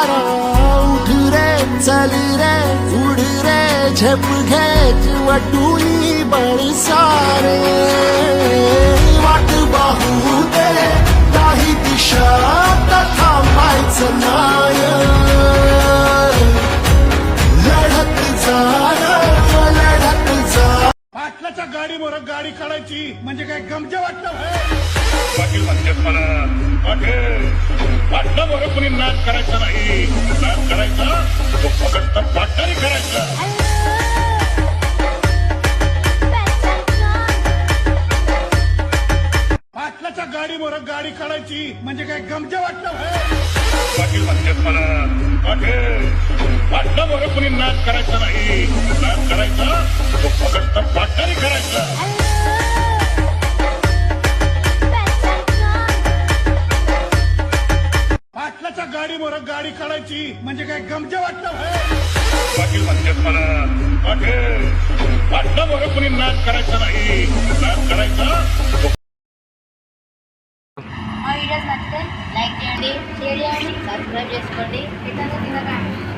सारा उठ रे चल रे उड रे झेप घेच वटुई बळ सारे वाट पाहू दे काही दिशा थांबायचं नाय लढत जा पाटलाच्या गाडीवर गाडी काढायची म्हणजे काय गमजे वाटलं पाटील म्हणतात मला पाटला बरोबर कोणी नाच करायचा नाही, नाच करायचा तो फक्त पाटलाने करायचा. पाटलाच्या गाडीवर गाडी काढायची म्हणजे काय गमजे वाटलं पाटील म्हणतात मला पाटला बरोबर कोणी नाच करायचा नाही, नाच करायचा तो फक्त पाटलाने करायचा. पाटलाच्या गाडीवर गाडी काढायची म्हणजे काय गमजे वाटलं पाटील म्हणतात मला पाटला बरोबर कोणी नाच करायचा नाही, नाच करायचा तो. మా వీడియోస్ నచ్చితే లైక్ చేయండి, షేర్ చేయండి, సబ్స్క్రైబ్ చేసుకోండి. ఇతను తినకండి.